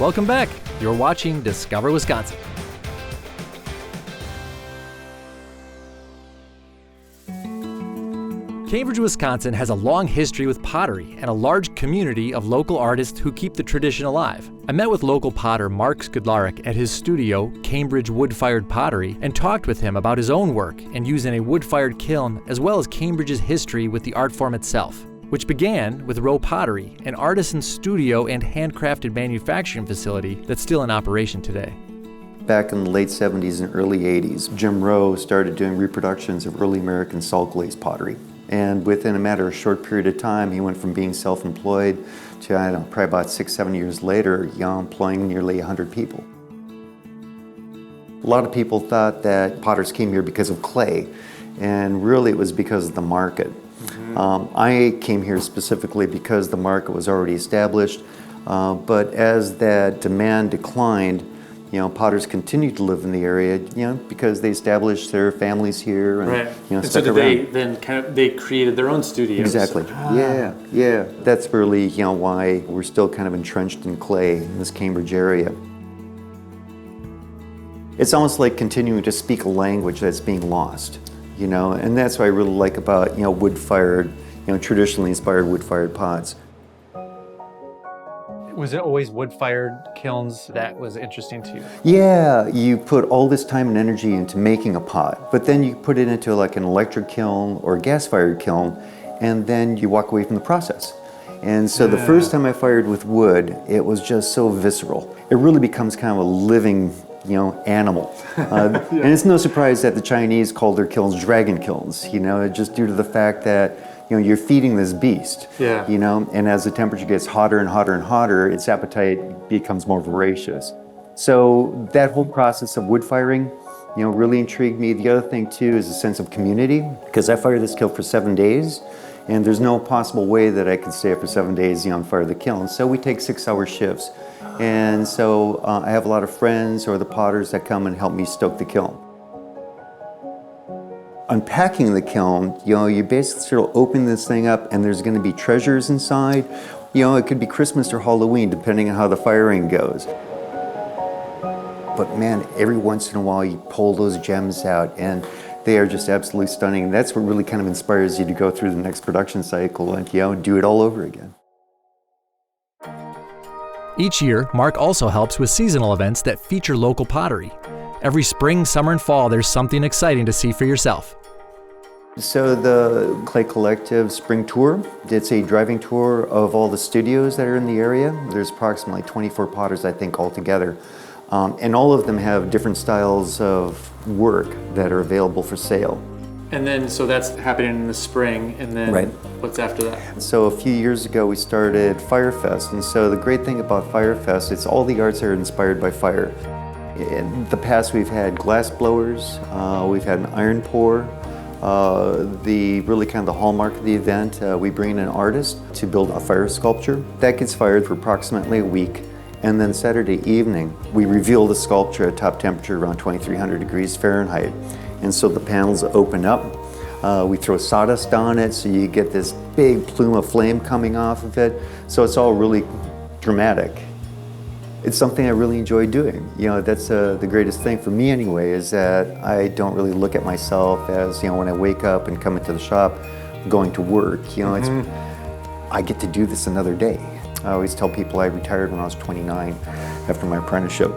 Welcome back. You're watching Discover Wisconsin. Cambridge, Wisconsin has a long history with pottery and a large community of local artists who keep the tradition alive. I met with local potter Mark Skudlarek at his studio, Cambridge WoodFired Pottery, and talked with him about his own work and using a wood-fired kiln, as well as Cambridge's history with the art form itself, which began with Roe Pottery, an artisan studio and handcrafted manufacturing facility that's still in operation today. Back in the late 70s and early 80s, Jim Roe started doing reproductions of early American salt glazed pottery. And within a matter of a short period of time, he went from being self-employed to, I don't know, probably about 6-7 years later, employing nearly 100 people. A lot of people thought that potters came here because of clay, and really it was because of the market. I came here specifically because the market was already established, but as that demand declined, potters continued to live in the area, because they established their families here and, right. And stuck so around. They created their own studios. Exactly. Yeah. That's really, why we're still kind of entrenched in clay in this Cambridge area. It's almost like continuing to speak a language that's being lost, and that's what I really like about, wood-fired, traditionally inspired wood-fired pots. Was it always wood-fired kilns that was interesting to you? Yeah, you put all this time and energy into making a pot, but then you put it into like an electric kiln or a gas-fired kiln, and then you walk away from the process. And so the first time I fired with wood, it was just so visceral. It really becomes kind of a living, animal. And it's no surprise that the Chinese called their kilns dragon kilns, just due to the fact that you're feeding this beast, and as the temperature gets hotter and hotter and hotter, its appetite becomes more voracious. So that whole process of wood firing, really intrigued me. The other thing too is a sense of community, because I fired this kiln for 7 days, and there's no possible way that I could stay up for 7 days, and fire the kiln. So we take 6-hour shifts. And so I have a lot of friends or the potters that come and help me stoke the kiln. Unpacking the kiln, you basically sort of open this thing up and there's going to be treasures inside. It could be Christmas or Halloween depending on how the firing goes. But man, every once in a while you pull those gems out and they are just absolutely stunning. And that's what really kind of inspires you to go through the next production cycle and do it all over again. Each year, Mark also helps with seasonal events that feature local pottery. Every spring, summer, and fall, there's something exciting to see for yourself. So the Clay Collective Spring Tour, it's a driving tour of all the studios that are in the area. There's approximately 24 potters, I think, altogether. And all of them have different styles of work that are available for sale. And then, so that's happening in the spring, and then what's after that? So a few years ago, we started Firefest. And so the great thing about Firefest, it's all the arts that are inspired by fire. In the past, we've had glass blowers, we've had an iron pour. The really kind of the hallmark of the event, we bring in an artist to build a fire sculpture. That gets fired for approximately a week. And then Saturday evening, we reveal the sculpture at top temperature around 2,300 degrees Fahrenheit. And so the panels open up. We throw sawdust on it, so you get this big plume of flame coming off of it. So it's all really dramatic. It's something I really enjoy doing. That's the greatest thing for me anyway, is that I don't really look at myself as, when I wake up and come into the shop, going to work. I get to do this another day. I always tell people I retired when I was 29 after my apprenticeship.